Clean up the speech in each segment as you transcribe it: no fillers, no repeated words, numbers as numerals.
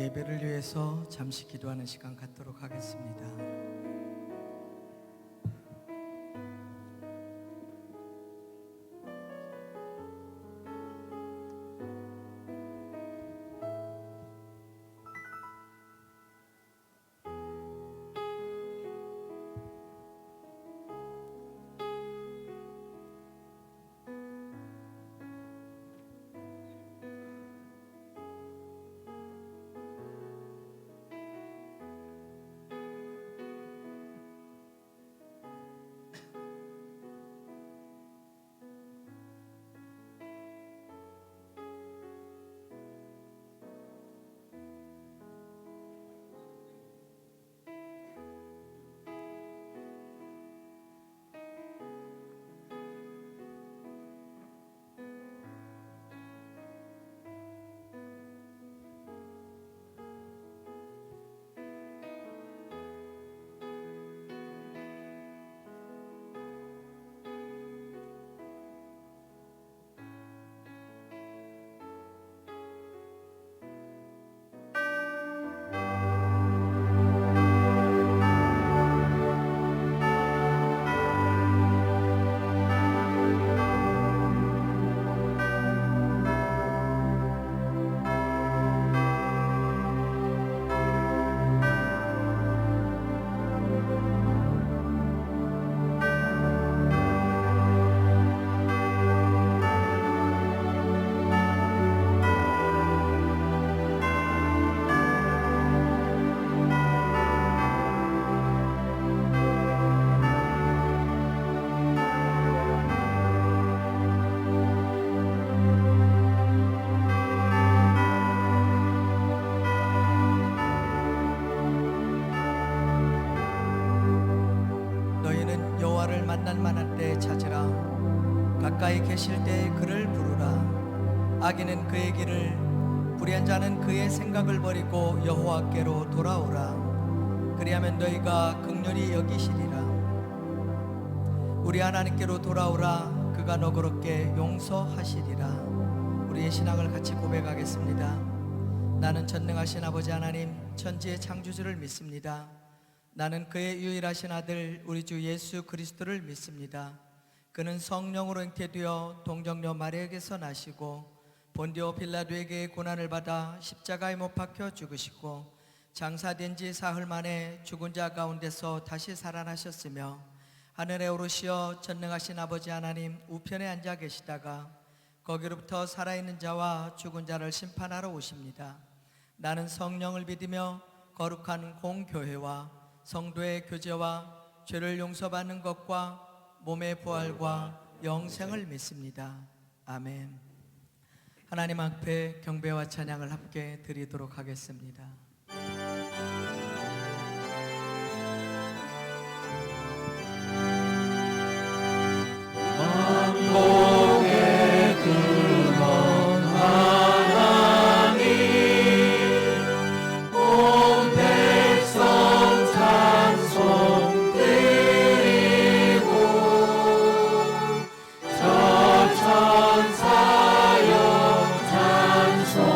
예배를 위해서 잠시 기도하는 시간 갖도록 하겠습니다. 너희는 여호와를 만날 만한 때에 찾으라. 가까이 계실 때에 그를 부르라. 악인은 그의 길을, 불의한 자는 그의 생각을 버리고 여호와께로 돌아오라. 그리하면 너희가 긍휼히 여기시리라. 우리 하나님께로 돌아오라. 그가 너그럽게 용서하시리라. 우리의 신앙을 같이 고백하겠습니다. 나는 전능하신 아버지 하나님, 천지의 창조주를 믿습니다. 나는 그의 유일하신 아들 우리 주 예수 그리스도를 믿습니다. 그는 성령으로 잉태되어 동정녀 마리아에게서 나시고 본디오 빌라도에게 고난을 받아 십자가에 못 박혀 죽으시고 장사된 지 사흘 만에 죽은 자 가운데서 다시 살아나셨으며 하늘에 오르시어 전능하신 아버지 하나님 우편에 앉아 계시다가 거기로부터 살아있는 자와 죽은 자를 심판하러 오십니다. 나는 성령을 믿으며 거룩한 공교회와 성도의 교제와 죄를 용서받는 것과 몸의 부활과 영생을 믿습니다. 아멘. 하나님 앞에 경배와 찬양을 함께 드리도록 하겠습니다. 만복의 근원 하나님, 온 백성 찬송 드리고 저 천사여 찬송하세.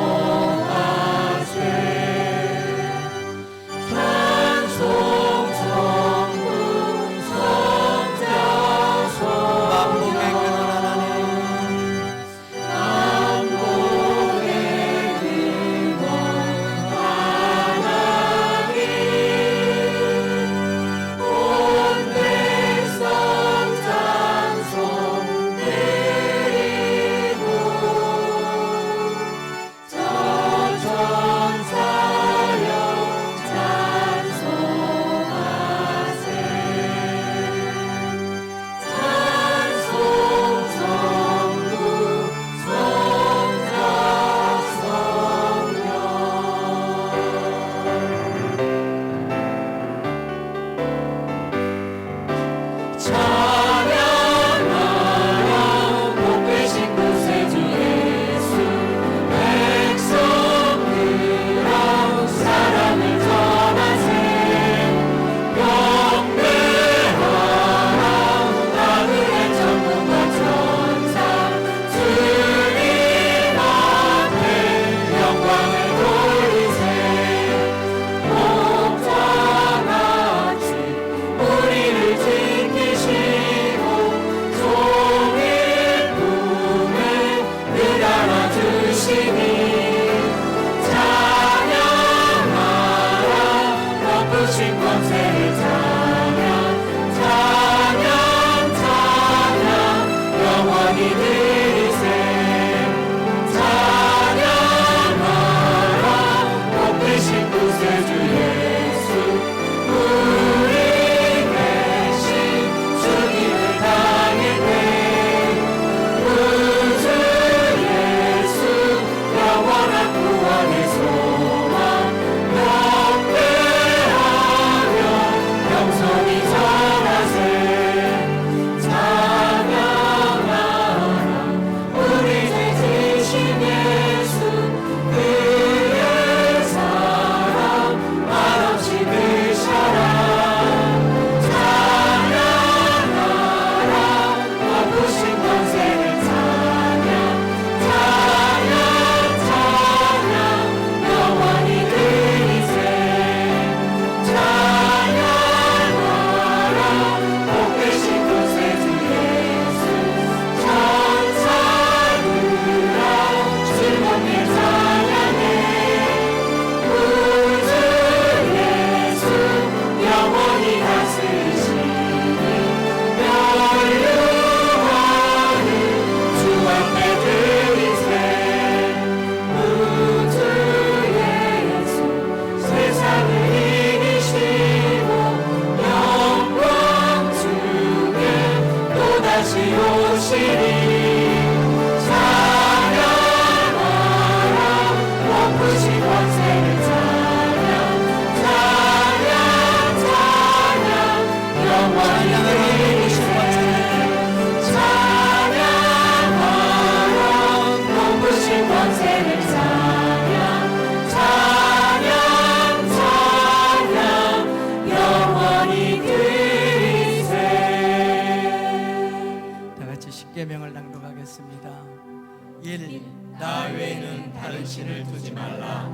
다른 신을 두지 말라.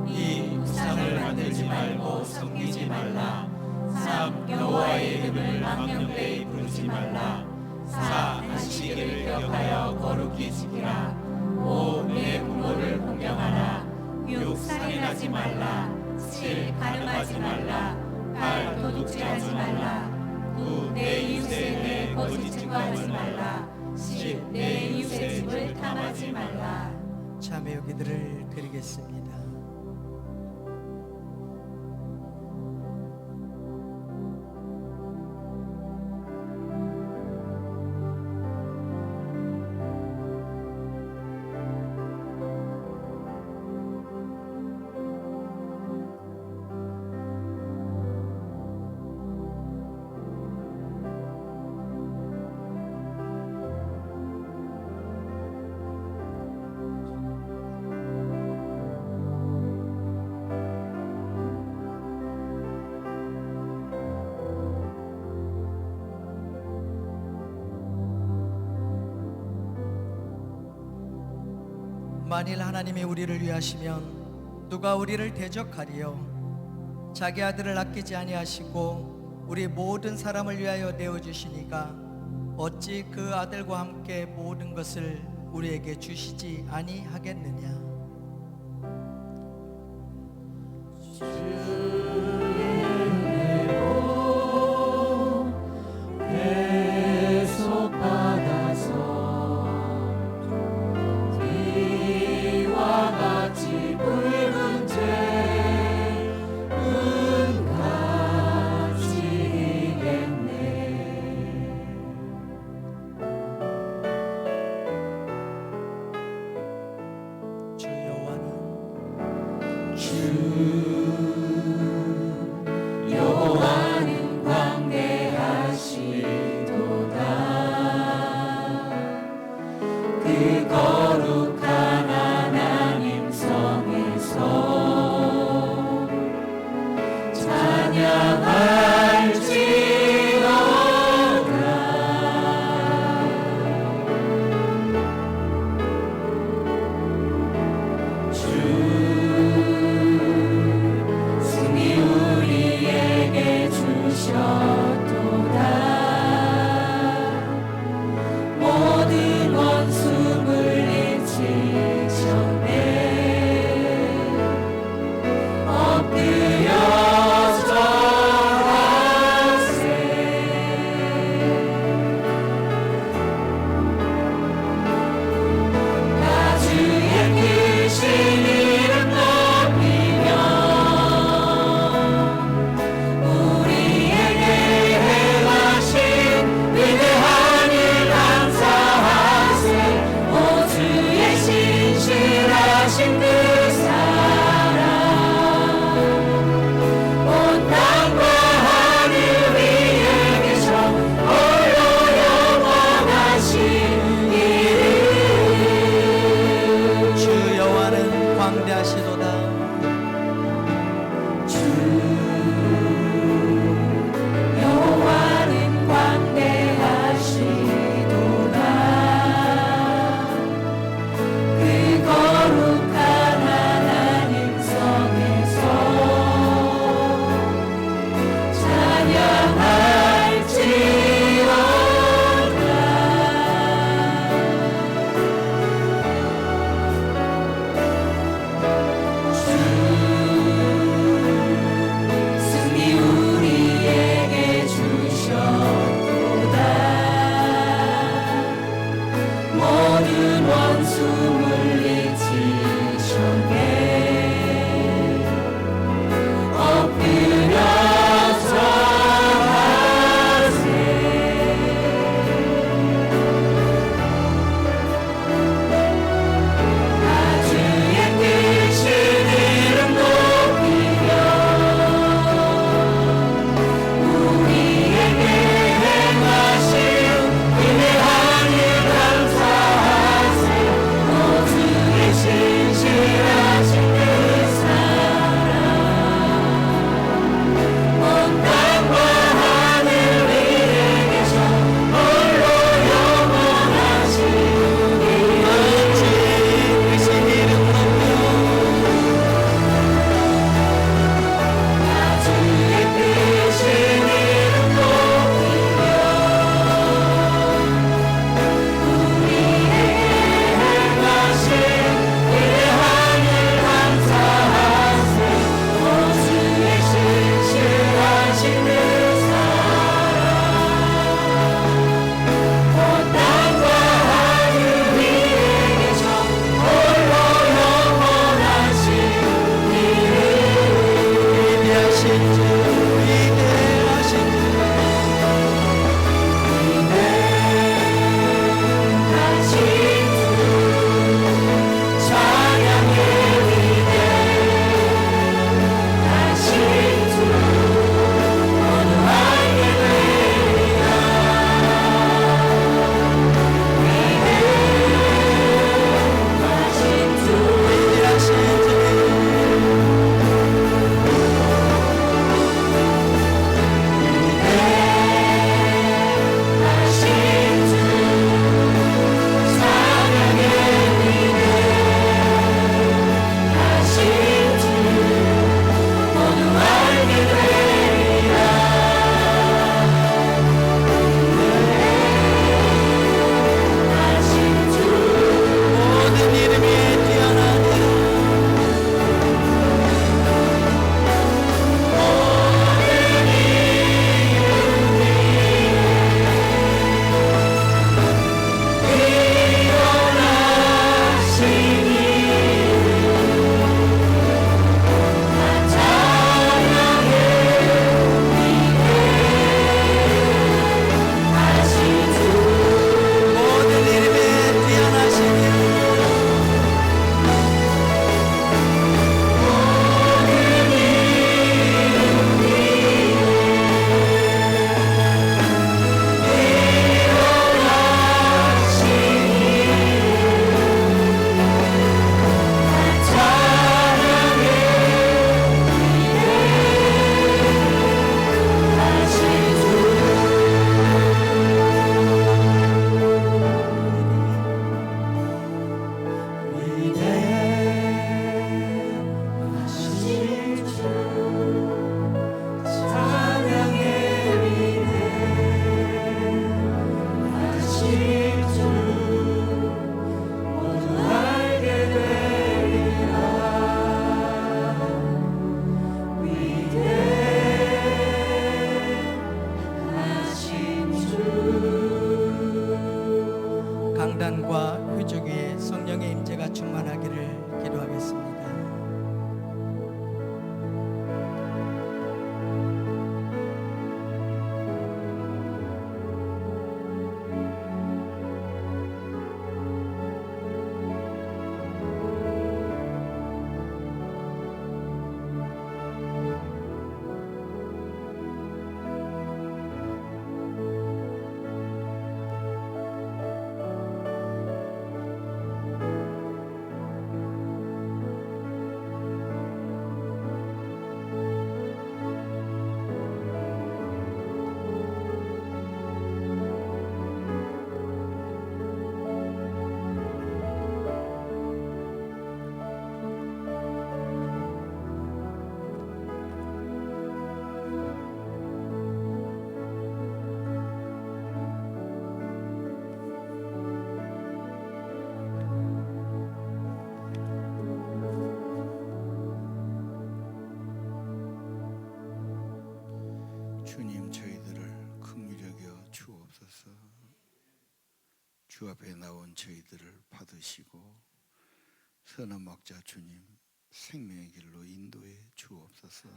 2. 우상을 만들지 말고 섬기지 말라. 3. 여호와의 이름을 망령되이 부르지 말라. 4. 안식일을 기억하여 거룩히 지키라. 5. 내 부모를 공경하라. 6. 살인하지 말라. 7. 간음하지 말라. 8. 도둑질하지 말라. 9. 내 이웃에 대해 거짓 증거하지 말라. 10. 내 이웃의 집을 탐하지 말라. 참여 기도를 드리겠습니다. 만일 하나님이 우리를 위하시면 누가 우리를 대적하리요? 자기 아들을 아끼지 아니하시고 우리 모든 사람을 위하여 내어주시니까 어찌 그 아들과 함께 모든 것을 우리에게 주시지 아니하겠느냐? 여호와는 광대하시도다. 그 거룩한 하나님 성에서 찬양할지어다. 주님, 저희들을 긍휼히 여겨 주옵소서. 주 앞에 나온 저희들을 받으시고 선한 막자 주님, 생명의 길로 인도해 주옵소서.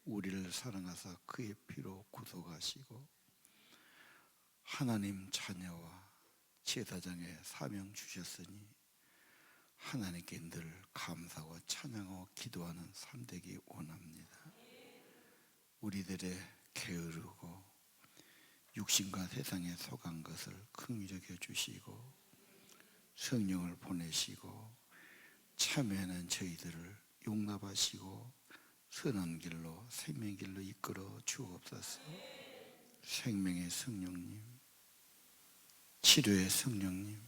우리를 사랑하사 그의 피로 구속하시고 하나님 자녀와 제사장의 사명 주셨으니 하나님께 늘 감사하고 찬양하고 기도하는 삶 되기 원합니다. 우리들의 게으르고 육신과 세상에 속한 것을 긍휼히 여겨 주시고 성령을 보내시고 참여하는 저희들을 용납하시고 선한 길로 생명의 길로 이끌어 주옵소서. 생명의 성령님, 치료의 성령님,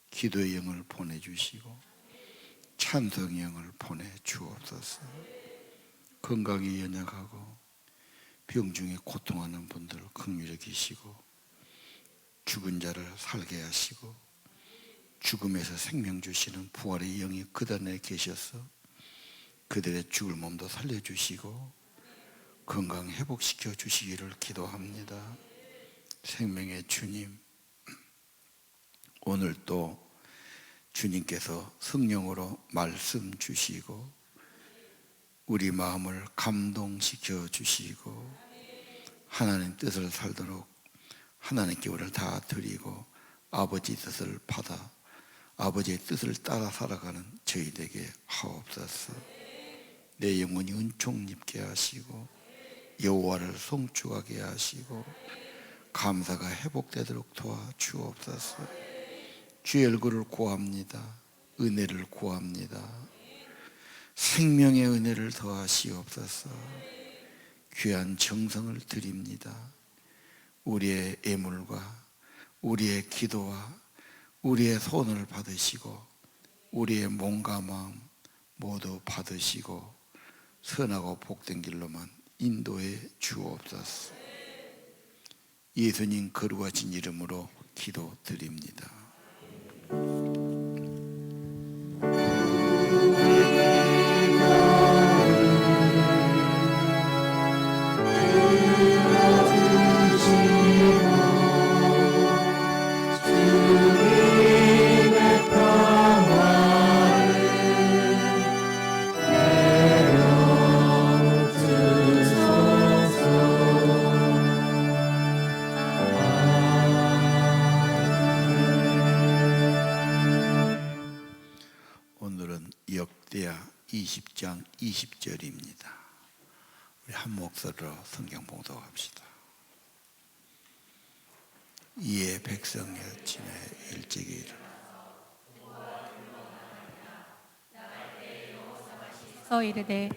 기도의 영을 보내주시고 찬송의 영을 보내주옵소서. 건강에 연약하고 병중에 고통하는 분들 긍휼히 여기시고 죽은 자를 살게 하시고 죽음에서 생명 주시는 부활의 영이 그들에 계셔서 그들의 죽을 몸도 살려주시고 건강 회복시켜 주시기를 기도합니다. 생명의 주님, 오늘 또 주님께서 성령으로 말씀 주시고 우리 마음을 감동시켜 주시고 하나님 뜻을 살도록 하나님께 우리를 다 드리고 아버지 뜻을 받아 아버지의 뜻을 따라 살아가는 저희에게 하옵소서. 내 영혼이 은총 입게 하시고 여호와를 송축하게 하시고 감사가 회복되도록 도와주옵소서. 주의 얼굴을 구합니다. 은혜를 구합니다. 생명의 은혜를 더하시옵소서. 귀한 정성을 드립니다. 우리의 애물과 우리의 기도와 우리의 손을 받으시고 우리의 몸과 마음 모두 받으시고 선하고 복된 길로만 인도해 주옵소서. 예수님 거룩하신 이름으로 기도드립니다. 오늘은 역대하 20장 20절입니다. 우리 한 목소리로 성경 봉독합시다. 이에 백성이 아침에 일찍이 일어나 이르되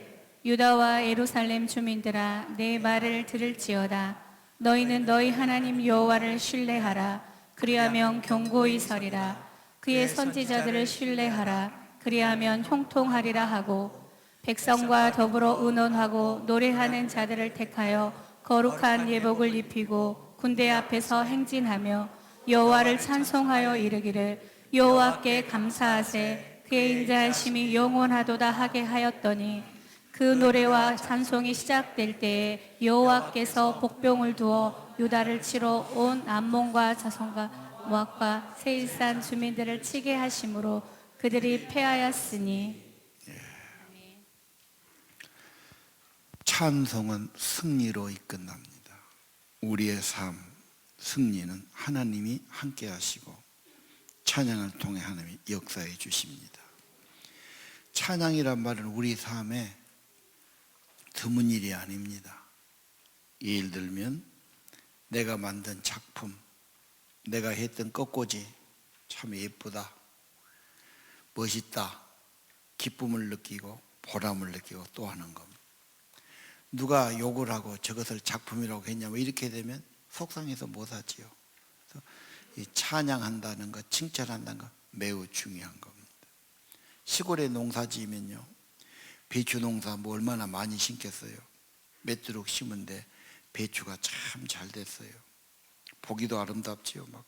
유다와 예루살렘 주민들아 내 말을 들을지어다. 너희는 너희 하나님 여호와를 신뢰하라. 그리하면 견고히 서리라. 그의 선지자들을 신뢰하라. 그리하면 형통하리라 하고 백성과 더불어 의논하고 노래하는 자들을 택하여 거룩한 예복을 입히고 군대 앞에서 행진하며 여호와를 찬송하여 이르기를 여호와께 감사하세. 그의 인자하심이 영원하도다 하게 하였더니 그 노래와 찬송이 시작될 때에 여호와께서 복병을 두어 유다를 치러 온 암몬과 자손과 모압과 세일산 주민들을 치게 하심으로 그들이 패하였으니. 찬송은 승리로 이끝납니다. 우리의 삶, 승리는 하나님이 함께 하시고 찬양을 통해 하나님이 역사해 주십니다. 찬양이란 말은 우리 삶에 드문 일이 아닙니다. 예를 들면 내가 만든 작품, 내가 했던 꽃꽂이 참 예쁘다, 멋있다, 기쁨을 느끼고 보람을 느끼고 또 하는 겁니다. 누가 욕을 하고 저것을 작품이라고 했냐면 이렇게 되면 속상해서 못하지요. 그래서 이 찬양한다는 것, 칭찬한다는 것 매우 중요한 겁니다. 시골에 농사 지으면요, 배추 농사 뭐 얼마나 많이 심겠어요. 몇 주룩 심은데 배추가 참 잘 됐어요. 보기도 아름답지요. 막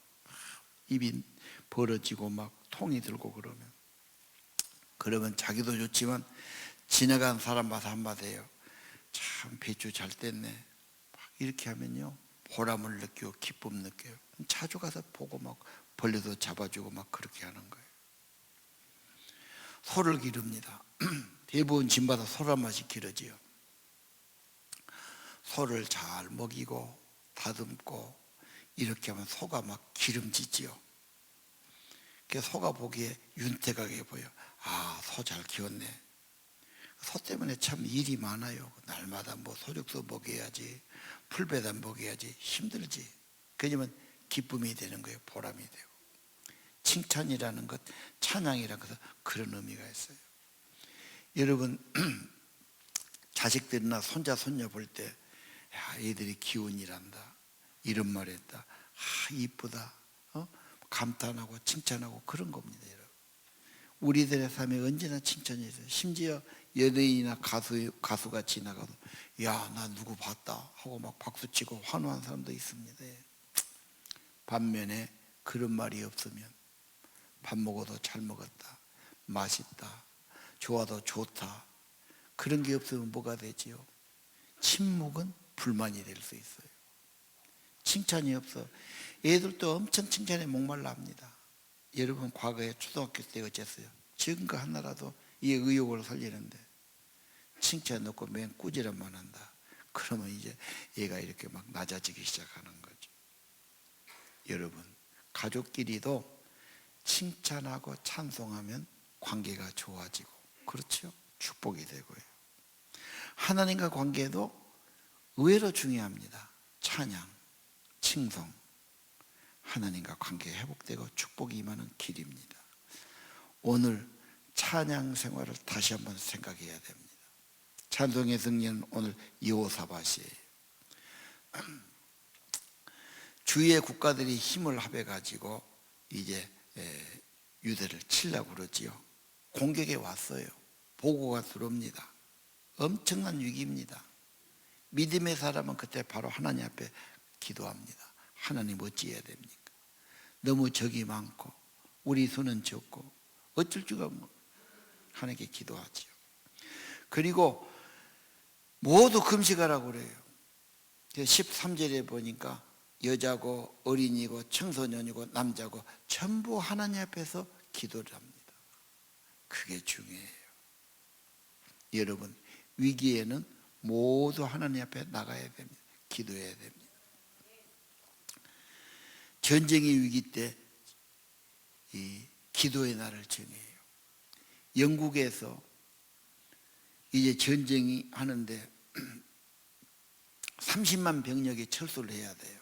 입이 벌어지고 막 통이 들고 그러면 자기도 좋지만 지나간 사람마다 한마디예요. 참 배추 잘 됐네. 이렇게 하면요 보람을 느끼고 기쁨 느껴요. 자주 가서 보고 막 벌레도 잡아주고 막 그렇게 하는 거예요. 소를 기릅니다. 대부분 집마다 소란 맛이 기르지요. 소를 잘 먹이고 다듬고 이렇게 하면 소가 막 기름지지요. 그래서 소가 보기에 윤택하게 보여. 아, 소 잘 키웠네. 소 때문에 참 일이 많아요. 날마다 뭐 소육도 먹여야지, 풀배단 먹여야지, 힘들지. 그러면 기쁨이 되는 거예요. 보람이 되고. 칭찬이라는 것, 찬양이라는 것은 그런 의미가 있어요. 여러분 자식들이나 손자 손녀 볼 때 야, 애들이 기운이란다 이런 말 했다. 아, 이쁘다. 감탄하고 칭찬하고 그런 겁니다. 여러분. 우리들의 삶에 언제나 칭찬이 있어요. 심지어 연예인이나 가수가 지나가도 야, 나 누구 봤다 하고 막 박수치고 환호한 사람도 있습니다. 반면에 그런 말이 없으면 밥 먹어도 잘 먹었다, 맛있다, 좋아도 좋다, 그런 게 없으면 뭐가 되지요? 침묵은 불만이 될 수 있어요. 칭찬이 없어 애들도 엄청 칭찬에 목말라 합니다. 여러분 과거에 초등학교 때 어쨌어요? 적은 거 하나라도 이 의욕을 살리는데 칭찬 넣고 맨 꾸지람만 한다. 그러면 이제 얘가 이렇게 막 낮아지기 시작하는 거죠. 여러분 가족끼리도 칭찬하고 찬송하면 관계가 좋아지고 그렇죠? 축복이 되고요. 하나님과 관계도 의외로 중요합니다. 찬양, 칭송, 하나님과 관계 회복되고 축복이 임하는 길입니다. 오늘 찬양 생활을 다시 한번 생각해야 됩니다. 찬송의 승리는 오늘 여호사밧이에요. 주위의 국가들이 힘을 합해가지고 이제 유대를 치려고 그러지요. 공격에 왔어요. 보고가 들어옵니다. 엄청난 위기입니다. 믿음의 사람은 그때 바로 하나님 앞에 기도합니다. 하나님 어찌해야 됩니까? 너무 적이 많고 우리 수는 적고 어쩔 줄가 없고 하나님께 기도하지요. 그리고 모두 금식하라고 그래요. 13절에 보니까 여자고 어린이고 청소년이고 남자고 전부 하나님 앞에서 기도를 합니다. 그게 중요해요. 여러분 위기에는 모두 하나님 앞에 나가야 됩니다. 기도해야 됩니다. 전쟁의 위기 때 이 기도의 날을 정해요. 영국에서 이제 전쟁이 하는데 30만 병력이 철수를 해야 돼요.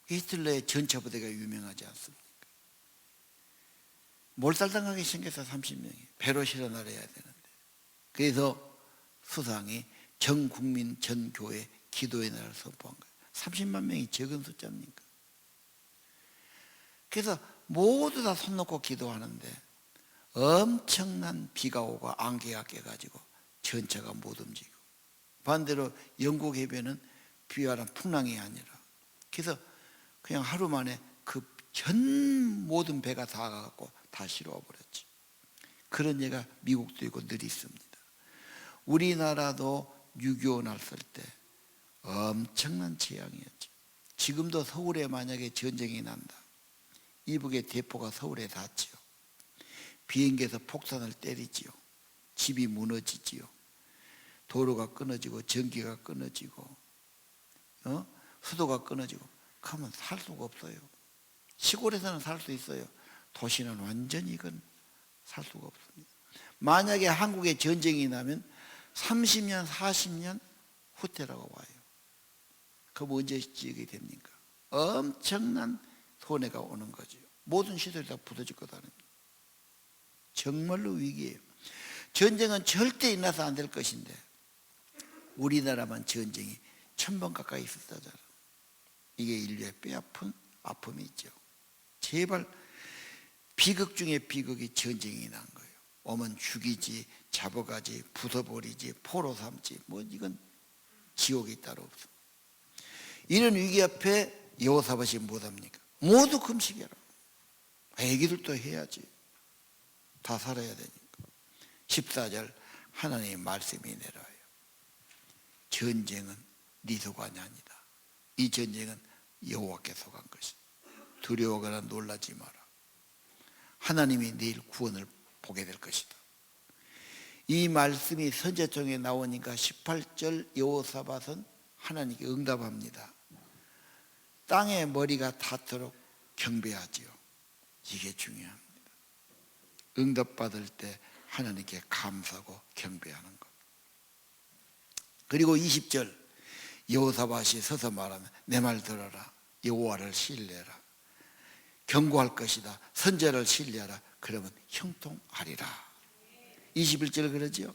히틀러의 전차 부대가 유명하지 않습니까? 몰살당하게 생겨서 30명이 배로 실어 나가야 되는데, 그래서 수상이 전 국민 전 교회 기도의 날을 선포한 거예요. 30만 명이 적은 숫자입니까? 그래서 모두 다 손 놓고 기도하는데 엄청난 비가 오고 안개가 껴가지고 전차가 못 움직이고, 반대로 영국 해변은 비와는 풍랑이 아니라, 그래서 그냥 하루 만에 그 전 모든 배가 다 가갖고 다 실어와 버렸지. 그런 예가 미국도 있고 늘 있습니다. 우리나라도 6.25 났을 때 엄청난 재앙이었죠. 지금도 서울에 만약에 전쟁이 난다, 이북의 대포가 서울에 닿지요. 비행기에서 폭탄을 때리지요. 집이 무너지지요. 도로가 끊어지고 전기가 끊어지고 수도가 끊어지고, 그러면 살 수가 없어요. 시골에서는 살 수 있어요. 도시는 완전히 이건 살 수가 없습니다. 만약에 한국에 전쟁이 나면 30년 40년 후퇴라고 와요. 그럼 언제 지게 됩니까? 엄청난 손해가 오는 거죠. 모든 시설이 다 부서질 거다. 정말로 위기예요. 전쟁은 절대 일어나서 안 될 것인데 우리나라만 전쟁이 1000번 가까이 있었다잖아. 이게 인류의 뼈아픈 아픔이 있죠. 제발 비극 중에 비극이 전쟁이 난 거예요. 오면 죽이지, 잡아가지, 부숴버리지, 포로 삼지, 뭐 이건 지옥이 따로 없어. 이런 위기 앞에 여호사밧이 못합니까? 모두 금식해라. 애기들도 해야지. 다 살아야 되니까. 14절 하나님의 말씀이 내려와요. 전쟁은 네 소관이 아니다. 이 전쟁은 여호와께 속한 것이다. 두려워하거나 놀라지 마라. 하나님이 내일 구원을 보게 될 것이다. 이 말씀이 선제통에 나오니까 18절 여호사밧은 하나님께 응답합니다. 땅의 머리가 닿도록 경배하지요. 이게 중요합니다. 응답받을 때 하나님께 감사하고 경배하는 것. 그리고 20절 여호사밧이 서서 말하면 내 말 들어라. 여호와를 신뢰하라. 경고할 것이다. 선제를 신뢰하라. 그러면 형통하리라. 21절 그러죠.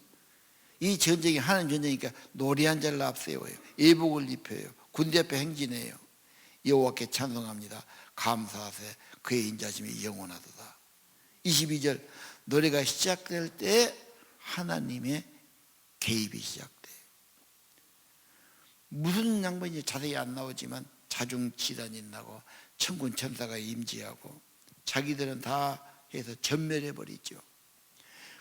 이 전쟁이 하나님 전쟁이니까 노래한 자를 앞세워요. 예복을 입혀요. 군대 앞에 행진해요. 여호와께 찬송합니다. 감사하세. 그의 인자심이 영원하도다. 22절 노래가 시작될 때 하나님의 개입이 시작돼요. 무슨 양반인지 자세히 안 나오지만 자중지단이 나고 천군 천사가 임재하고 자기들은 다 해서 전멸해버리죠.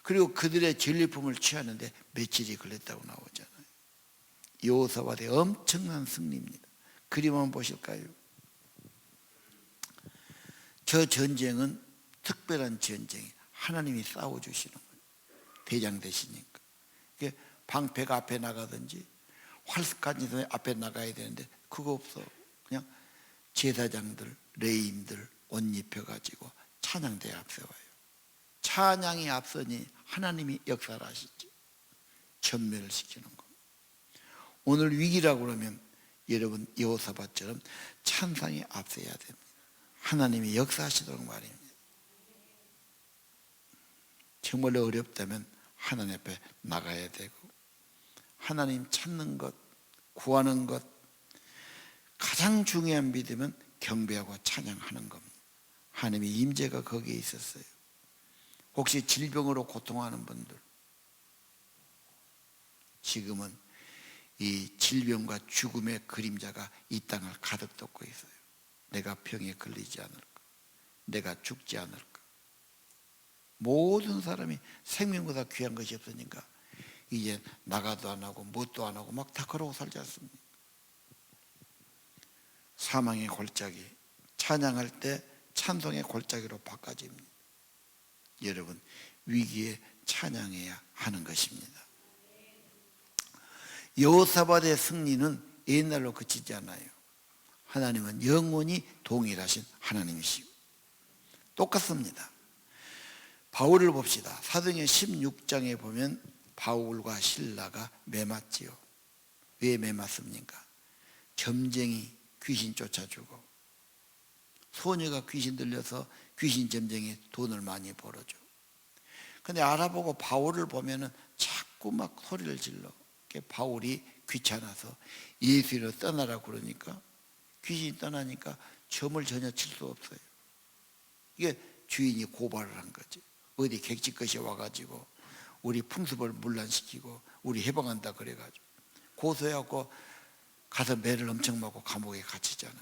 그리고 그들의 전리품을 취하는데 며칠이 걸렸다고 나오잖아요. 여호사밧의 엄청난 승리입니다. 그림 한번 보실까요? 저 전쟁은 특별한 전쟁이 하나님이 싸워주시는 거예요. 대장 되시니까. 방패가 앞에 나가든지 활스까지 앞에 나가야 되는데 그거 없어. 그냥 제사장들, 레인들 옷 입혀가지고 찬양대에 앞세워요. 찬양이 앞서니 하나님이 역사를 하시죠. 전멸을 시키는 겁니다. 오늘 위기라고 그러면 여러분 여호사밧처럼 찬상이 앞서야 됩니다. 하나님이 역사하시도록 말입니다. 정말 어렵다면 하나님 앞에 나가야 되고 하나님 찾는 것, 구하는 것, 가장 중요한 믿음은 경배하고 찬양하는 겁니다. 하나님의 임재가 거기에 있었어요. 혹시 질병으로 고통하는 분들, 지금은 이 질병과 죽음의 그림자가 이 땅을 가득 덮고 있어요. 내가 병에 걸리지 않을까? 내가 죽지 않을까? 모든 사람이 생명보다 귀한 것이 없으니까 이제 나가도 안 하고 뭣도 안 하고 막 다 그러고 살지 않습니까? 사망의 골짜기, 찬양할 때 찬송의 골짜기로 바꿔집니다. 여러분 위기에 찬양해야 하는 것입니다. 여호사밧의 승리는 옛날로 그치지 않아요. 하나님은 영원히 동일하신 하나님이시고 똑같습니다. 바울을 봅시다. 사도행전 16장에 보면 바울과 실라가 매맞지요. 왜 매맞습니까? 점쟁이 귀신 쫓아주고 소녀가 귀신 들려서 귀신 점쟁이 돈을 많이 벌어줘. 근데 알아보고 바울을 보면은 자꾸 막 소리를 질러. 바울이 귀찮아서 예수로 떠나라 그러니까 귀신이 떠나니까 점을 전혀 칠 수 없어요. 이게 주인이 고발을 한 거지. 어디 객지것이 와가지고 우리 풍습을 문란시키고 우리 해방한다 그래가지고 고소해갖고 가서 매를 엄청 맞고 감옥에 갇히잖아.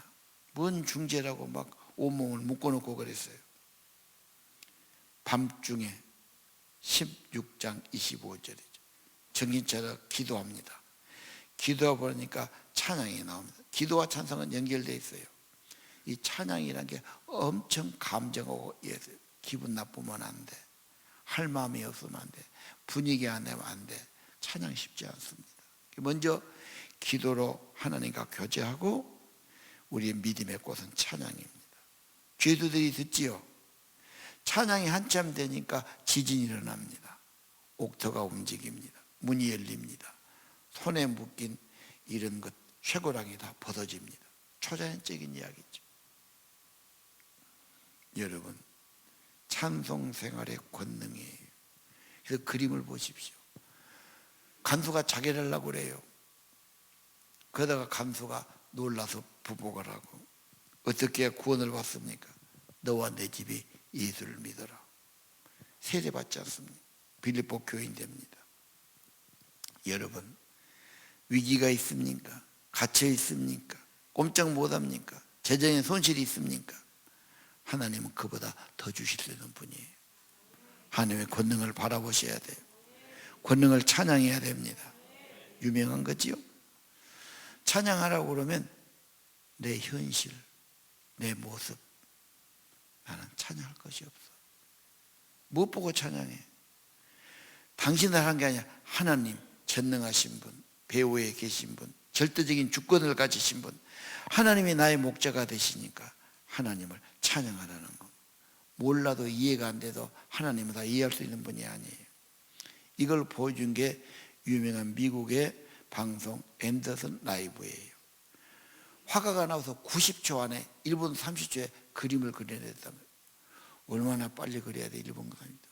뭔 중재라고 막 온몸을 묶어놓고 그랬어요. 밤중에 16장 25절이죠. 정신 차려 기도합니다. 기도하고 보니까 찬양이 나옵니다. 기도와 찬송은 연결되어 있어요. 이 찬양이라는 게 엄청 감정하고 기분 나쁘면 안 돼. 할 마음이 없으면 안 돼. 분위기 안 내면 안 돼. 찬양 쉽지 않습니다. 먼저 기도로 하나님과 교제하고 우리의 믿음의 꽃은 찬양입니다. 죄수들이 듣지요. 찬양이 한참 되니까 지진이 일어납니다. 옥토가 움직입니다. 문이 열립니다. 손에 묶인 이런 것 쇠고랑이 다 벗어집니다. 초자연적인 이야기죠. 여러분 찬송 생활의 권능이에요. 그래서 그림을 보십시오. 간수가 자기를 하려고 그래요. 그러다가 간수가 놀라서 부복을 하고 어떻게 구원을 받습니까? 너와 내 집이 예수를 믿어라. 세례받지 않습니까? 빌립보 교인 됩니다. 여러분 위기가 있습니까? 갇혀 있습니까? 꼼짝 못합니까? 재정에 손실이 있습니까? 하나님은 그보다 더 주실 수 있는 분이에요. 하나님의 권능을 바라보셔야 돼요. 권능을 찬양해야 됩니다. 유명한 거지요. 찬양하라고 그러면 내 현실, 내 모습, 나는 찬양할 것이 없어. 못 보고 찬양해? 당신을 한 게 아니라 하나님, 전능하신 분, 배후에 계신 분, 절대적인 주권을 가지신 분, 하나님이 나의 목자가 되시니까 하나님을 찬양하라는 것. 몰라도 이해가 안 돼도 하나님은 다 이해할 수 있는 분이 아니에요. 이걸 보여준 게 유명한 미국의 방송 앤더슨 라이브예요. 화가가 나와서 90초 안에 1분 30초에 그림을 그려냈다면 얼마나 빨리 그려야 돼, 1분 30초.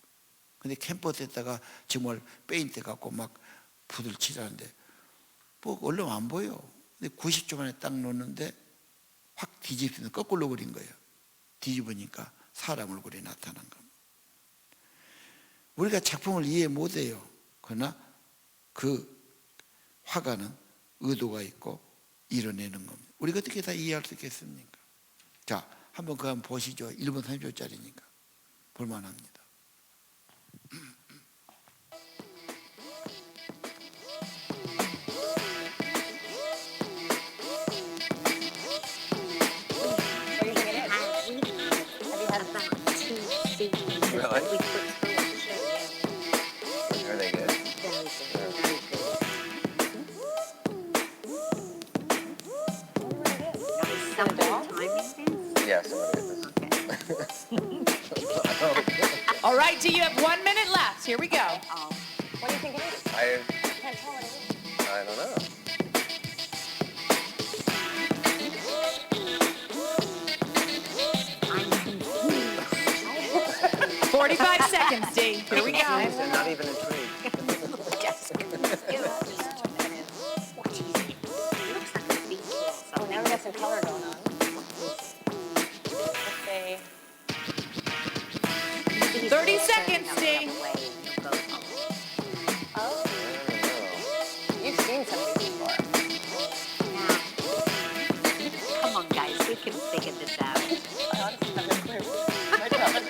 근데 캠퍼스에다가 정말 페인트 갖고 막 붓을 칠하는데 뭐 얼른 안 보여. 근데 90초 만에 딱 놓는데 확 뒤집히면 거꾸로 그린 거예요. 뒤집으니까 사람 얼굴이 나타난 겁니다. 우리가 작품을 이해 못해요. 그러나 그 화가는 의도가 있고 이뤄내는 겁니다. 우리가 어떻게 다 이해할 수 있겠습니까? 자, 한번 그거 한번 보시죠. 1분 30초짜리니까 볼만합니다. Really? Are they good? Yeah, some of it. All right, do you have 1 minute left? Here we go. What do you think it is? I Can't tell what it is. I don't know. 45 seconds, D. Here we go. I'm not even intrigued. Oh, now we got some color going on. Let's say 30 seconds, D. Oh, you've seen some of these before. Come on, guys, we can figure this out. Oh, this is not a clue.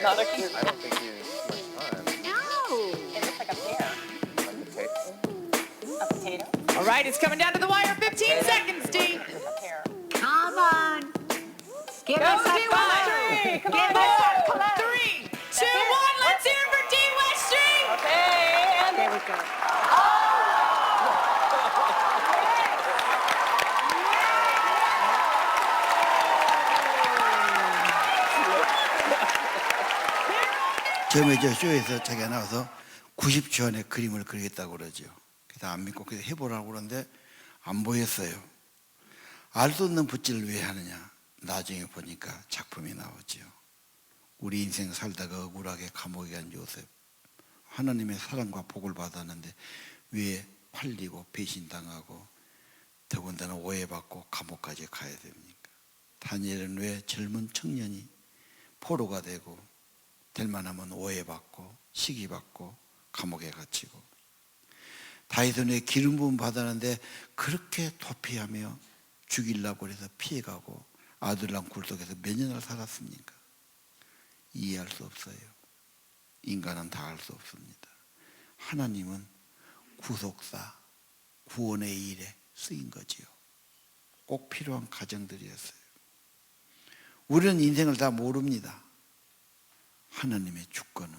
Not a clue. I don't think you much time. No! It looks like a pear. Like potato. A potato? All right, it's coming down to the wire. 15 seconds, D. A pear. Come on! Give Go, us a D. color! Westry. Give Four, us a color! 3, 2, 1. Let's hear it for D. Westry. Okay, and There we go. 처음에 저 쇼에서 자기가 나와서 90초 안에 그림을 그리겠다고 그러죠. 그래서 안 믿고 그래서 해보라고 그러는데 안 보였어요. 알 수 없는 붓질을 왜 하느냐. 나중에 보니까 작품이 나오죠. 우리 인생 살다가 억울하게 감옥에 간 요셉. 하나님의 사랑과 복을 받았는데 왜 팔리고 배신당하고 더군다나 오해받고 감옥까지 가야 됩니까? 다니엘은 왜 젊은 청년이 포로가 되고 될 만하면 오해받고 시기받고 감옥에 갇히고, 다윗은 왜 기름 부음 받았는데 그렇게 도피하며 죽이려고 해서 피해가고 아둘람 굴속에서 몇 년을 살았습니까? 이해할 수 없어요. 인간은 다 알 수 없습니다. 하나님은 구속사, 구원의 일에 쓰인 거지요. 꼭 필요한 가정들이었어요. 우리는 인생을 다 모릅니다. 하나님의 주권은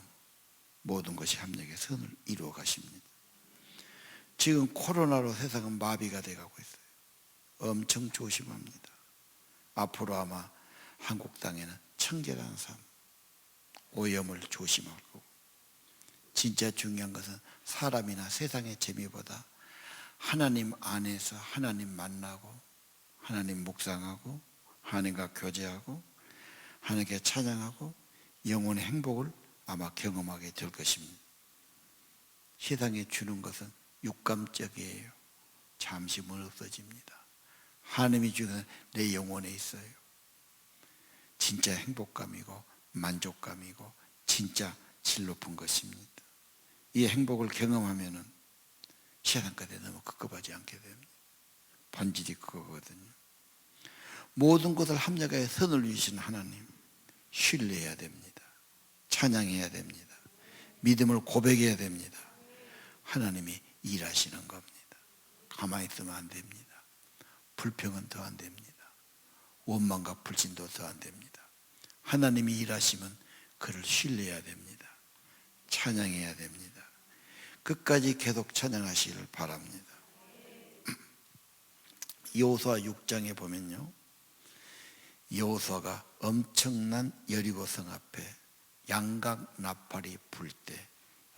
모든 것이 합력의 선을 이루어 가십니다. 지금 코로나로 세상은 마비가 돼가고 있어요. 엄청 조심합니다. 앞으로 아마 한국 땅에는 청결한 삶, 오염을 조심할 거고, 진짜 중요한 것은 사람이나 세상의 재미보다 하나님 안에서 하나님 만나고 하나님 묵상하고 하나님과 교제하고 하나님께 찬양하고 영혼의 행복을 아마 경험하게 될 것입니다. 세상에 주는 것은 육감적이에요. 잠시만 없어집니다. 하나님이 주는 내 영혼에 있어요. 진짜 행복감이고 만족감이고 진짜 질 높은 것입니다. 이 행복을 경험하면은 세상 것에 너무 급급하지 않게 됩니다. 본질이 그거거든요. 모든 것을 합력하여 선을 주신 하나님 신뢰해야 됩니다. 찬양해야 됩니다. 믿음을 고백해야 됩니다. 하나님이 일하시는 겁니다. 가만히 있으면 안 됩니다. 불평은 더 안 됩니다. 원망과 불신도 더 안 됩니다. 하나님이 일하시면 그를 신뢰해야 됩니다. 찬양해야 됩니다. 끝까지 계속 찬양하시기를 바랍니다. 여호수아 6장에 보면요, 여호수아가 엄청난 여리고성 앞에 양각 나팔이 불 때,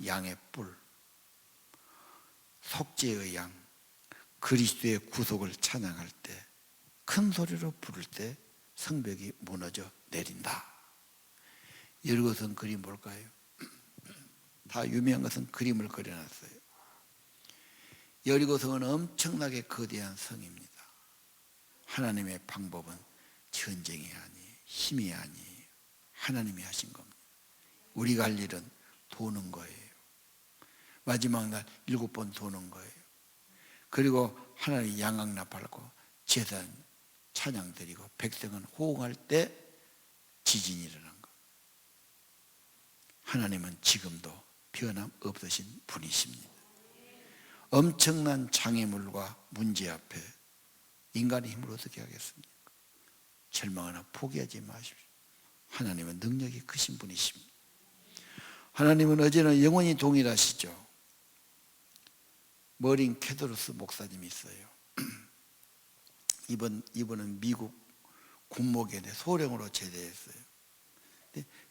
양의 뿔, 속죄의 양, 그리스도의 구속을 찬양할 때, 큰 소리로 부를 때 성벽이 무너져 내린다. 여리고성 그림이 뭘까요? 다 유명한 것은 그림을 그려놨어요. 여리고성은 엄청나게 거대한 성입니다. 하나님의 방법은 전쟁이 아니에요. 힘이 아니에요. 하나님이 하신 겁니다. 우리가 할 일은 도는 거예요. 마지막 날 7번 도는 거예요. 그리고 하나님 양각나팔고 제단 찬양 드리고 백성은 호응할 때 지진이 일어난 것. 하나님은 지금도 변함없으신 분이십니다. 엄청난 장애물과 문제 앞에 인간의 힘을 어떻게 하겠습니까? 절망하나 포기하지 마십시오. 하나님은 능력이 크신 분이십니다. 하나님은 어제는 영원히 동일하시죠. 머린 캐도로스 목사님이 있어요. 이분은 미국 군목연의 소령으로 제대했어요.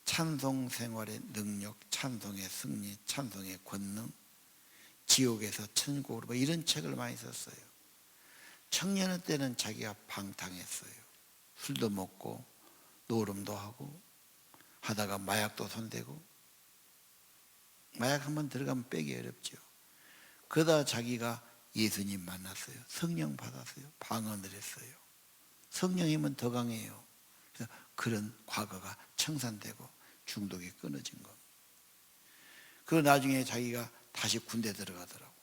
찬송 생활의 능력, 찬송의 승리, 찬송의 권능, 지옥에서 천국으로 뭐 이런 책을 많이 썼어요. 청년의 때는 자기가 방탕했어요. 술도 먹고 노름도 하고 하다가 마약도 손대고, 마약 한번 들어가면 빼기 어렵죠. 그러다 자기가 예수님 만났어요. 성령 받았어요. 방언을 했어요. 성령 힘은 더 강해요. 그래서 그런 과거가 청산되고 중독이 끊어진 겁니다. 그리고 나중에 자기가 다시 군대 들어가더라고.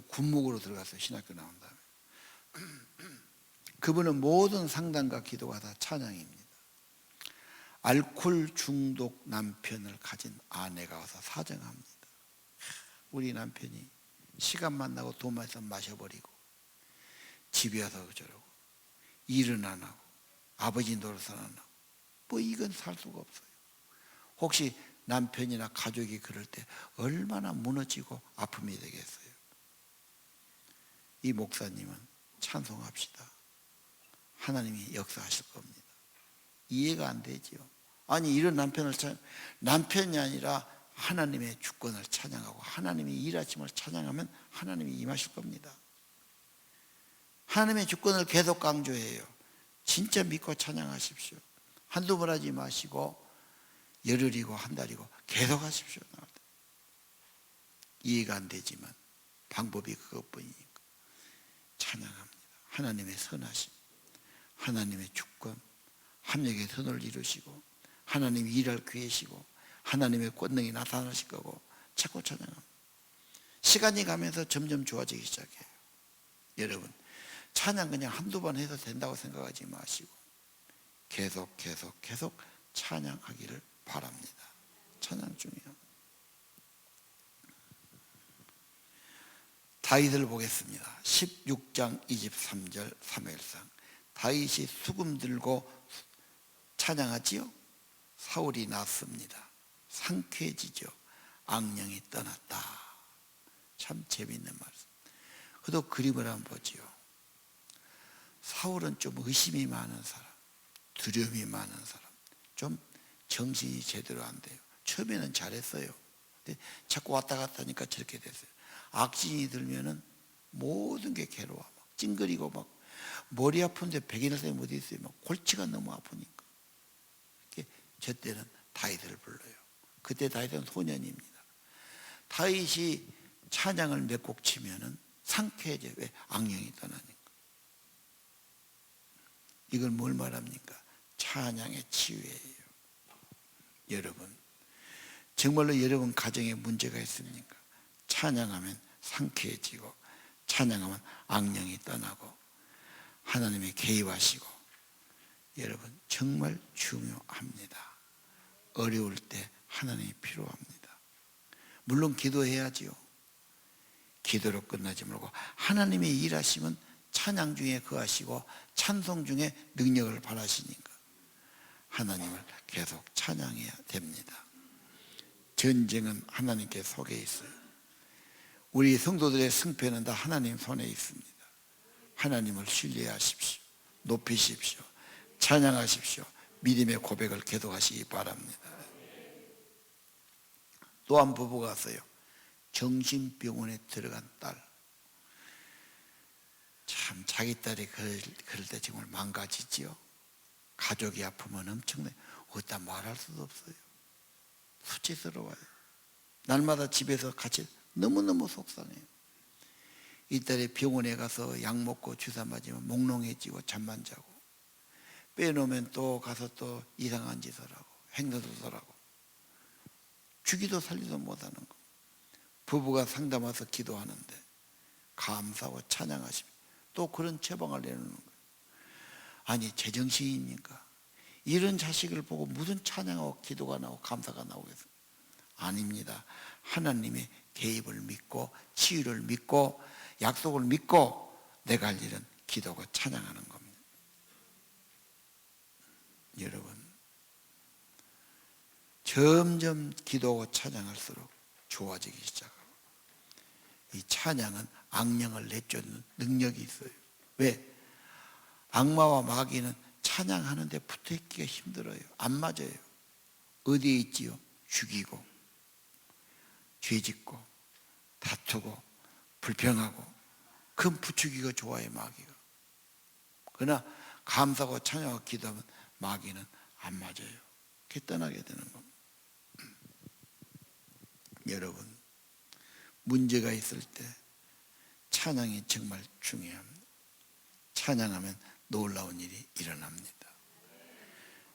군목으로 들어갔어요. 신학교 나온 다음에. 그분은 모든 상담과 기도가 다 찬양입니다. 알코올 중독 남편을 가진 아내가 와서 사정합니다. 우리 남편이 시간만 나고 돈만 있으면 마셔버리고 집에 와서 저러고 일은 안 하고 아버지 노릇은 안 하고 뭐 이건 살 수가 없어요. 혹시 남편이나 가족이 그럴 때 얼마나 무너지고 아픔이 되겠어요. 이 목사님은 찬송합시다. 하나님이 역사하실 겁니다. 이해가 안 되지요. 아니 이런 남편이 아니라 하나님의 주권을 찬양하고 하나님이 일하심을 찬양하면 하나님이 임하실 겁니다. 하나님의 주권을 계속 강조해요. 진짜 믿고 찬양하십시오. 한두 번 하지 마시고 열흘이고 한 달이고 계속 하십시오. 이해가 안 되지만 방법이 그것뿐이니까 찬양합니다. 하나님의 선하심, 하나님의 주권, 합력의 선을 이루시고 하나님이 일할 기회시고 하나님의 권능이 나타나실 거고 자꾸 찬양합니다. 시간이 가면서 점점 좋아지기 시작해요. 여러분 찬양 그냥 한두 번 해도 된다고 생각하지 마시고 계속 찬양하기를 바랍니다. 찬양 중이요. 다윗을 보겠습니다. 16장 23절 3일상 다윗이 수금 들고 찬양하지요. 사울이 났습니다. 상쾌해지죠. 악령이 떠났다. 참 재미있는 말씀. 그래도 그림을 한번 보지요. 사울은 좀 의심이 많은 사람, 두려움이 많은 사람, 좀 정신이 제대로 안 돼요. 처음에는 잘했어요. 근데 자꾸 왔다 갔다 하니까 저렇게 됐어요. 악진이 들면은 모든 게 괴로워. 막 찡그리고 막 머리 아픈데 백인을 사람이 어디 있어요. 막 골치가 너무 아프니까. 저 때는 다윗을 불러요. 그때 다윗은 소년입니다. 다윗이 찬양을 몇 곡 치면은 상쾌해져요. 왜? 악령이 떠나니까. 이걸 뭘 말합니까? 찬양의 치유예요. 여러분, 정말로 여러분 가정에 문제가 있습니까? 찬양하면 상쾌해지고 찬양하면 악령이 떠나고 하나님이 개입하시고 여러분 정말 중요합니다. 어려울 때 하나님이 필요합니다. 물론 기도해야지요. 기도로 끝나지 말고 하나님의 일하시면 찬양 중에 거하시고 찬송 중에 능력을 바라시니까 하나님을 계속 찬양해야 됩니다. 전쟁은 하나님께 속에 있어요. 우리 성도들의 승패는 다 하나님 손에 있습니다. 하나님을 신뢰하십시오. 높이십시오. 찬양하십시오. 믿음의 고백을 계속하시기 바랍니다. 또 한 부부가 왔어요. 정신병원에 들어간 딸. 참 자기 딸이 그럴 때 정말 망가지지요. 가족이 아프면 엄청나요. 어디다 말할 수도 없어요. 수치스러워요. 날마다 집에서 같이 너무너무 속상해요. 이 딸이 병원에 가서 약 먹고 주사 맞으면 몽롱해지고 잠만 자고, 빼놓으면 또 가서 또 이상한 짓을 하고 행동을 하고 죽이도 살리도 못하는 거. 부부가 상담해서 기도하는데 감사하고 찬양하십니다. 또 그런 처방을 내놓는 거예요. 아니 제정신입니까? 이런 자식을 보고 무슨 찬양하고 기도가 나오고 감사가 나오겠어요? 아닙니다. 하나님의 개입을 믿고 치유를 믿고 약속을 믿고 내가 할 일은 기도하고 찬양하는 겁니다. 여러분, 점점 기도하고 찬양할수록 좋아지기 시작하고, 이 찬양은 악령을 내쫓는 능력이 있어요. 왜? 악마와 마귀는 찬양하는데 붙어있기가 힘들어요. 안 맞아요. 어디에 있지요? 죽이고 죄짓고 다투고 불평하고 큰 부추기가 좋아요, 마귀가. 그러나 감사하고 찬양하고 기도하면 마귀는 안 맞아요. 그게 떠나게 되는 겁니다. 여러분, 문제가 있을 때 찬양이 정말 중요합니다. 찬양하면 놀라운 일이 일어납니다.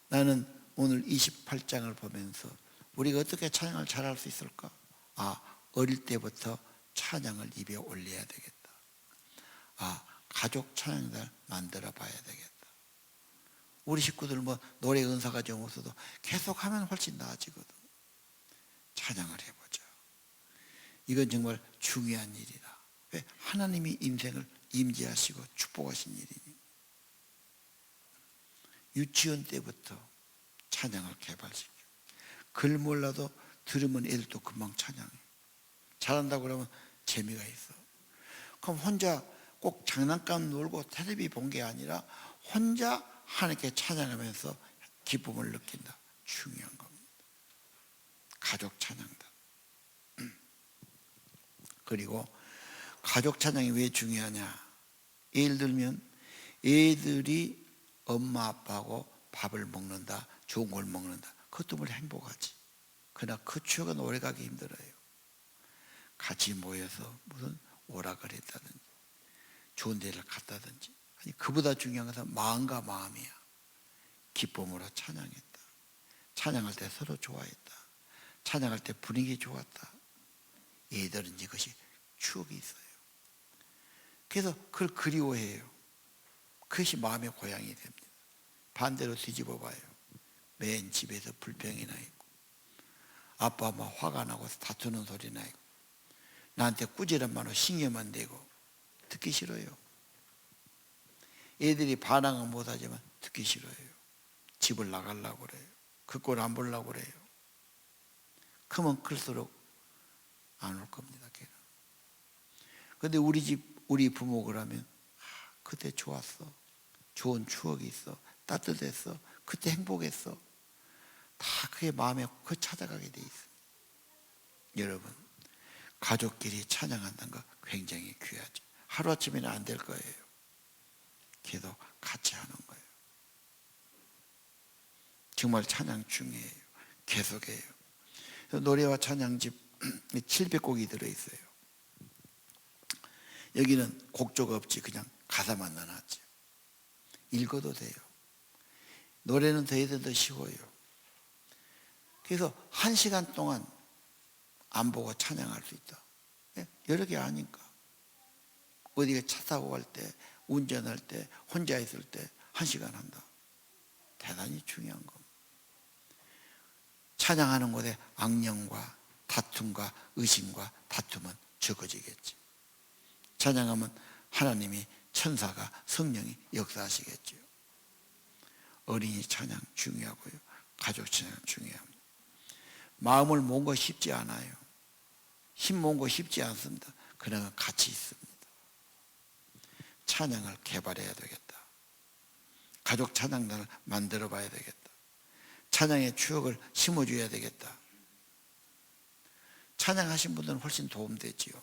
나는 오늘 28장을 보면서 우리가 어떻게 찬양을 잘할 수 있을까? 어릴 때부터 찬양을 입에 올려야 되겠다. 가족 찬양을 만들어 봐야 되겠다. 우리 식구들 노래 은사가 좀 없어도 계속 하면 훨씬 나아지거든. 찬양을 해보자. 이건 정말 중요한 일이다. 왜? 하나님이 인생을 임재하시고 축복하신 일이니. 유치원 때부터 찬양을 개발시켜. 글 몰라도 들으면 애들도 금방 찬양해. 잘한다고 그러면 재미가 있어. 그럼 혼자 꼭 장난감 놀고 텔레비 본 게 아니라 혼자 하나님께 찬양하면서 기쁨을 느낀다. 중요한 겁니다. 가족 찬양다. 그리고 가족 찬양이 왜 중요하냐? 예를 들면 애들이 엄마 아빠하고 밥을 먹는다, 좋은 걸 먹는다. 그것도 뭘 행복하지. 그러나 그 추억은 오래가기 힘들어요. 같이 모여서 무슨 오락을 했다든지 좋은 데를 갔다든지, 아니 그보다 중요한 것은 마음과 마음이야. 기쁨으로 찬양했다. 찬양할 때 서로 좋아했다. 찬양할 때 분위기 좋았다. 얘들은 이것이 추억이 있어요. 그래서 그걸 그리워해요. 그것이 마음의 고향이 됩니다. 반대로 뒤집어 봐요. 맨 집에서 불평이 나 있고 아빠 엄마 화가 나고 다투는 소리 나 있고 나한테 꾸지람 말로 신경만 대고 듣기 싫어요. 애들이 반항은 못하지만 듣기 싫어요. 집을 나가려고 그래요. 그 꼴 안 보려고 그래요. 크면 클수록 안 올 겁니다. 걔는. 근데 우리 집 우리 부모 그러면 그때 좋았어. 좋은 추억이 있어. 따뜻했어. 그때 행복했어. 다 그게 마음에 찾아가게 돼 있어요. 여러분, 가족끼리 찬양한다는 거 굉장히 귀하죠. 하루아침에는 안 될 거예요. 계속 같이 하는 거예요. 정말 찬양 중요해요. 계속해요. 노래와 찬양집 700곡이 들어있어요. 여기는 곡조가 없지 그냥 가사만 넣어놨죠. 읽어도 돼요. 노래는 더 쉬워요. 그래서 1시간 동안 안 보고 찬양할 수 있다. 여러 개 아니까. 어디가 차 타고 갈 때, 운전할 때, 혼자 있을 때 1시간 한다. 대단히 중요한 겁니다. 찬양하는 곳에 악령과 다툼과 의심과 다툼은 적어지겠지. 찬양하면 하나님이 천사가 성령이 역사하시겠죠. 어린이 찬양 중요하고요. 가족 찬양 중요합니다. 마음을 모은 거 쉽지 않아요. 힘 모은 거 쉽지 않습니다. 그러나 가치 있습니다. 찬양을 개발해야 되겠다. 가족 찬양단을 만들어 봐야 되겠다. 찬양의 추억을 심어줘야 되겠다. 찬양하신 분들은 훨씬 도움되지요.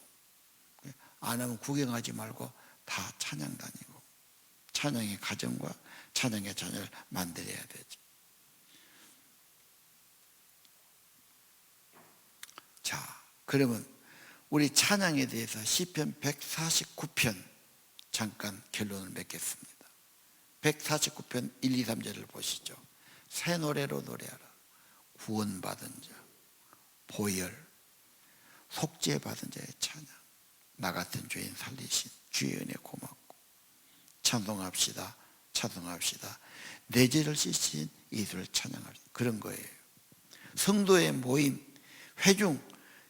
안 하면 구경하지 말고 다 찬양 다니고 찬양의 가정과 찬양의 자녀를 만들어야 되죠. 자, 그러면 우리 찬양에 대해서 시편 149편 잠깐 결론을 맺겠습니다. 149편 1, 2, 3절을 보시죠. 새 노래로 노래하라. 구원받은 자, 보혈, 속죄받은 자의 찬양. 나 같은 죄인 살리신 주의 은혜 고맙고 찬송합시다. 찬송합시다. 내 죄를 씻으신 이들을 찬양합시다. 그런 거예요. 성도의 모임, 회중,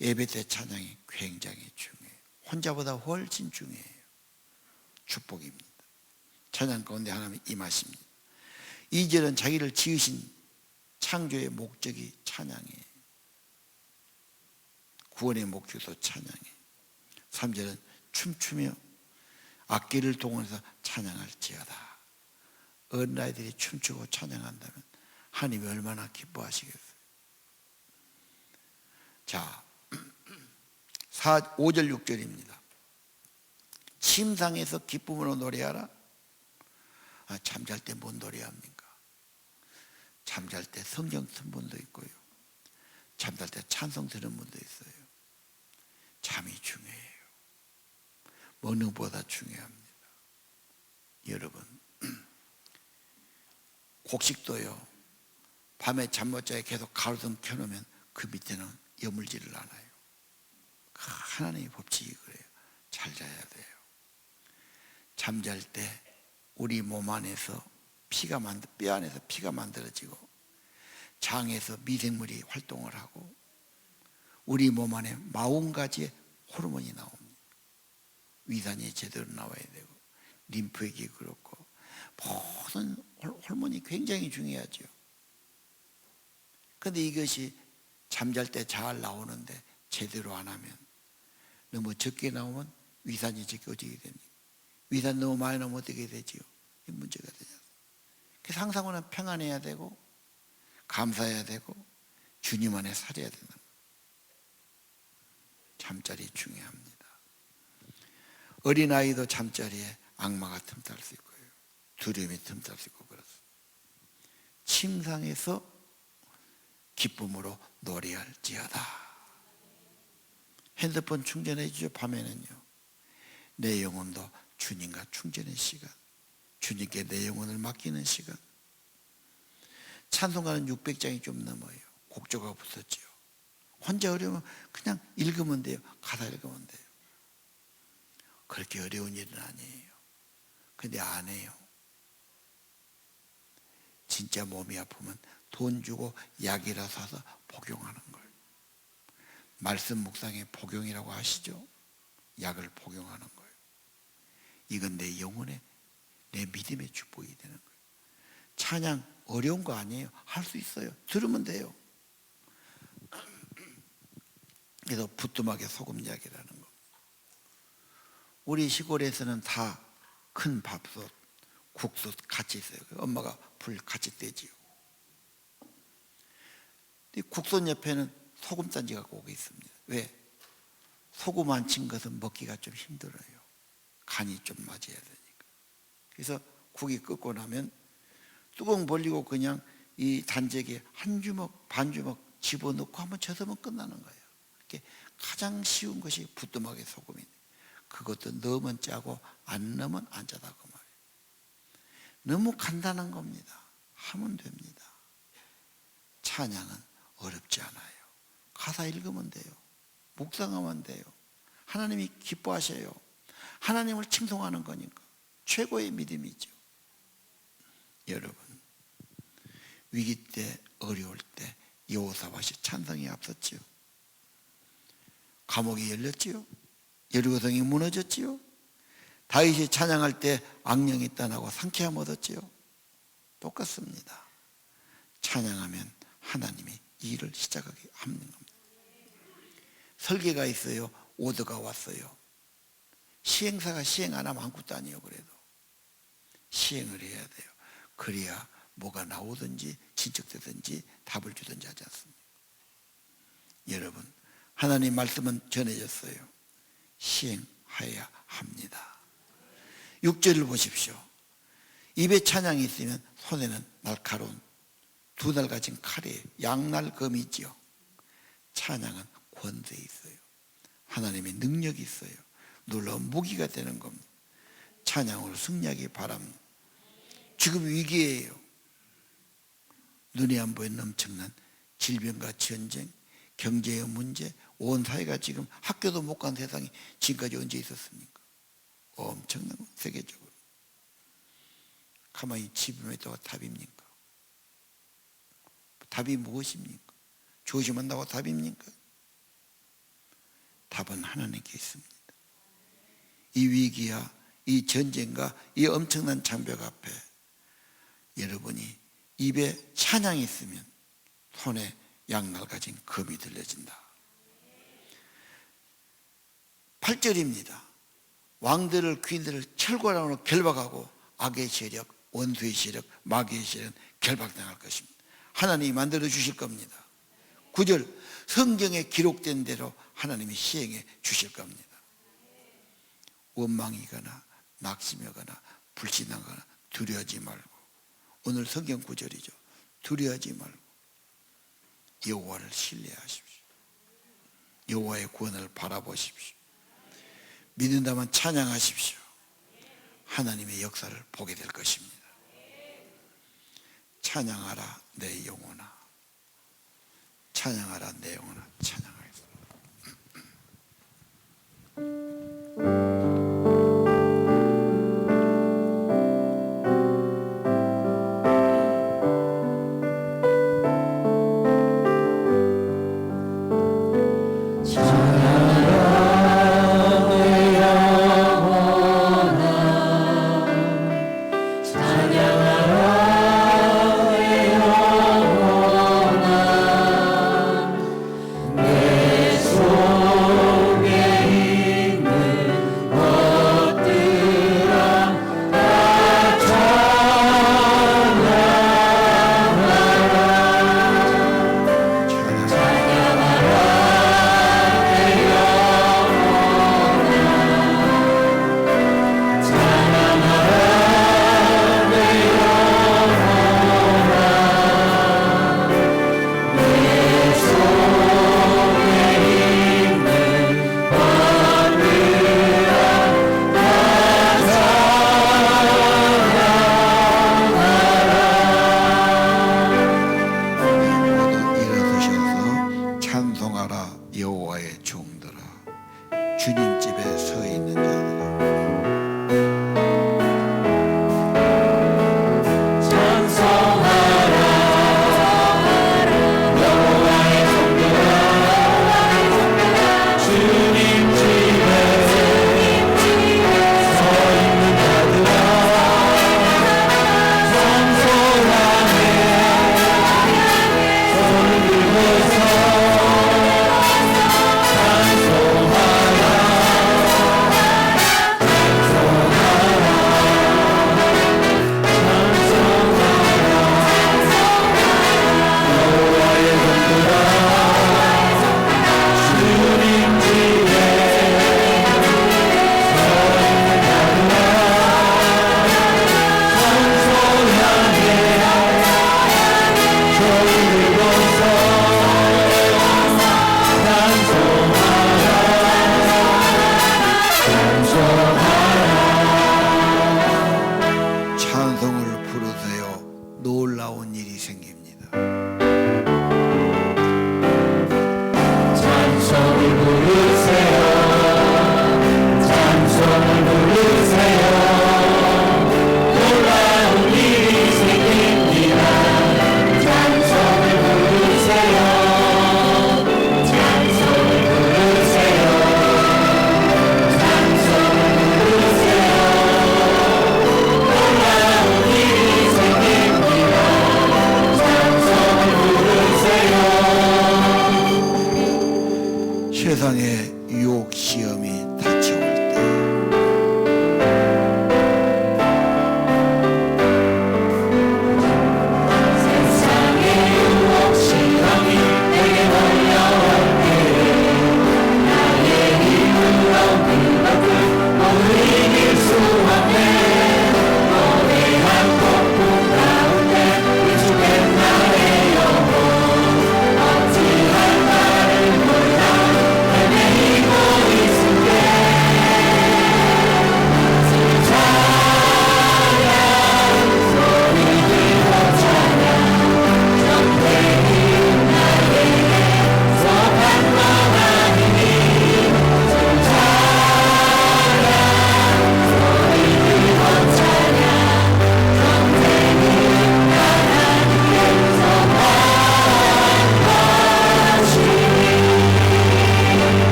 예배 때 찬양이 굉장히 중요해요. 혼자보다 훨씬 중요해요. 축복입니다. 찬양 가운데 하나님 임하십니다. 2절은 자기를 지으신 창조의 목적이 찬양이에요. 구원의 목적도 찬양이에요. 3절은 춤추며 악기를 동원해서 찬양할지어다. 어린아이들이 춤추고 찬양한다면 하나님이 얼마나 기뻐하시겠어요. 자, 5절 6절입니다. 침상에서 기쁨으로 노래하라. 잠잘 때 뭔 노래합니까? 잠잘 때 성경 쓴 분도 있고요. 잠잘 때 찬송 들은 분도 있어요. 잠이 중요해요. 먹는 것보다 중요합니다. 여러분, 곡식도요, 밤에 잠 못 자게 계속 가로등 켜놓으면 그 밑에는 여물지를 않아요. 하나님의 법칙이 그래요. 잘 자야 돼요. 잠잘 때 우리 몸 안에서 뼈 안에서 피가 만들어지고 장에서 미생물이 활동을 하고 우리 몸 안에 40가지의 호르몬이 나옵니다. 위산이 제대로 나와야 되고 림프액이 그렇고 모든 호르몬이 굉장히 중요하죠. 그런데 이것이 잠잘 때 잘 나오는데 제대로 안 하면 너무 적게 나오면 위산이 적어지게 됩니다. 위산 너무 많이 나오면 어떻게 되지요? 문제가 되죠. 그래서 항상 우리는 평안해야 되고 감사해야 되고 주님 안에 살아야 된다. 잠자리 중요합니다. 어린아이도 잠자리에 악마가 틈탈 수 있고요. 두려움이 틈탈 수 있고 그렇습니다. 침상에서 기쁨으로 노래할지어다. 핸드폰 충전해 주죠. 밤에는요. 내 영혼도 주님과 충전의 시간, 주님께 내 영혼을 맡기는 시간. 찬송가는 600장이 좀 넘어요. 곡조가 붙었죠. 혼자 어려우면 그냥 읽으면 돼요. 가사 읽으면 돼요. 그렇게 어려운 일은 아니에요. 근데 안 해요. 진짜 몸이 아프면 돈 주고 약이라 사서 복용하는 걸. 말씀 묵상의 복용이라고 하시죠. 약을 복용하는 거예요. 이건 내 영혼의 내 믿음의 축복이 되는 거예요. 찬양 어려운 거 아니에요. 할 수 있어요. 들으면 돼요. 그래서 부뚜막에 소금약이라는 거. 우리 시골에서는 다 큰 밥솥, 국솥 같이 있어요. 엄마가 불 같이 떼지요. 국솥 옆에는 소금단지가 꼭 있습니다. 왜? 소금 안 친 것은 먹기가 좀 힘들어요. 간이 좀 맞아야 되니까. 그래서 국이 끓고 나면 뚜껑 벌리고 그냥 이 단재기에 한 주먹, 반 주먹 집어넣고 한번 젖으면 끝나는 거예요. 이렇게 가장 쉬운 것이 부뚜막의 소금이에요. 그것도 넣으면 짜고 안 넣으면 안 짜다 그 말이에요. 너무 간단한 겁니다. 하면 됩니다. 찬양은 어렵지 않아요. 가사 읽으면 돼요. 묵상하면 돼요. 하나님이 기뻐하셔요. 하나님을 칭송하는 거니까 최고의 믿음이죠. 여러분, 위기 때, 어려울 때 여호사밧이 찬송이 앞섰지요. 감옥이 열렸지요. 여리고성이 무너졌지요. 다윗이 찬양할 때 악령이 떠나고 상쾌함 얻었지요. 똑같습니다. 찬양하면 하나님이 일을 시작하게 하는 겁니다. 설계가 있어요. 오더가 왔어요. 시행사가 시행 안 하면 아무것도 아니에요. 그래도 시행을 해야 돼요. 그래야 뭐가 나오든지 진척되든지 답을 주든지 하지 않습니까? 여러분, 하나님 말씀은 전해졌어요. 시행하여야 합니다. 6절을 보십시오. 입에 찬양이 있으면 손에는 날카로운 두 날 가진 칼이에요. 양날검이지요. 찬양은 권세에 있어요. 하나님의 능력이 있어요. 놀라운 무기가 되는 겁니다. 찬양으로 승리하기 바랍니다. 지금 위기예요. 눈에 안 보이는 엄청난 질병과 전쟁, 경제의 문제, 온 사회가 지금 학교도 못 간 세상이 지금까지 언제 있었습니까? 엄청난 거, 세계적으로. 가만히 집에만 있다가 답입니까? 답이 무엇입니까? 조심한다고 답입니까? 답은 하나님께 있습니다. 이 위기와 이 전쟁과 이 엄청난 장벽 앞에 여러분이 입에 찬양이 있으면 손에 양날 가진 검이 들려진다. 8절입니다. 왕들을 귀인들을 철과랑으로 결박하고 악의 세력, 원수의 세력, 마귀의 세력은 결박당할 것입니다. 하나님이 만들어 주실 겁니다. 9절, 성경에 기록된 대로 하나님이 시행해 주실 겁니다. 원망이거나 낙심하거나 불신하거나 두려워하지 말고, 오늘 성경 구절이죠. 두려워하지 말고 여호와를 신뢰하십시오. 여호와의 구원을 바라보십시오. 믿는다면 찬양하십시오. 하나님의 역사를 보게 될 것입니다. 찬양하라 내 영혼아, 찬양하라 내 영혼아, 찬양하겠습니다.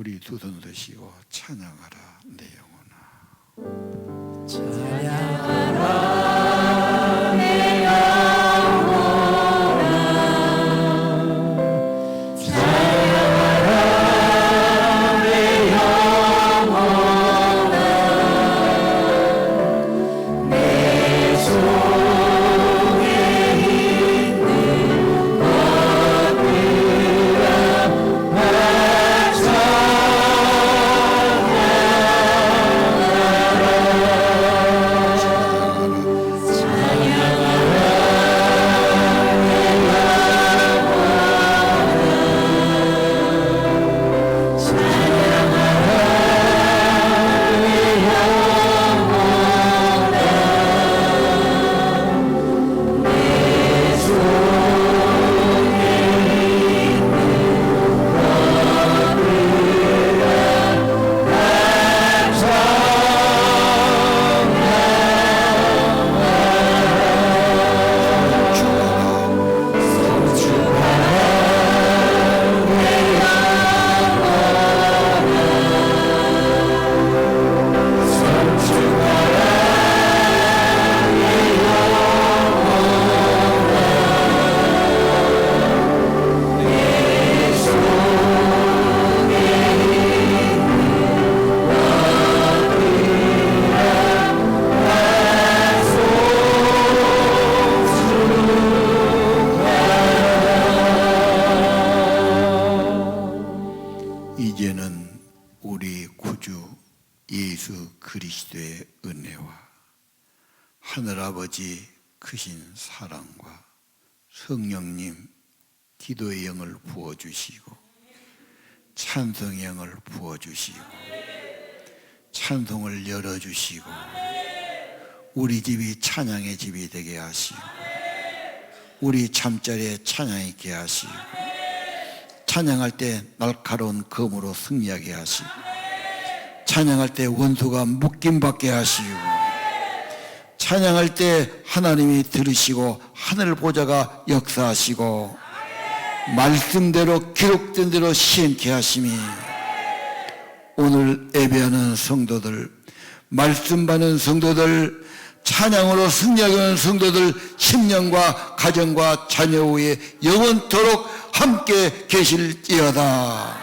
우리 두 손 드시고 찬양하라 내 영혼아. 이제는 우리 구주 예수 그리스도의 은혜와 하늘아버지 크신 사랑과 성령님 기도의 영을 부어주시고 찬송의 영을 부어주시고 찬송을 열어주시고 우리 집이 찬양의 집이 되게 하시고 우리 잠자리에 찬양이 있게 하시고 찬양할 때 날카로운 검으로 승리하게 하시고 찬양할 때 원수가 묶임받게 하시고 찬양할 때 하나님이 들으시고 하늘 보좌가 역사하시고 말씀대로 기록된 대로 시행케 하심이 오늘 예배하는 성도들, 말씀 받는 성도들, 찬양으로 승리하는 성도들 10년과 가정과 자녀 후에 영원토록 함께 계실지어다.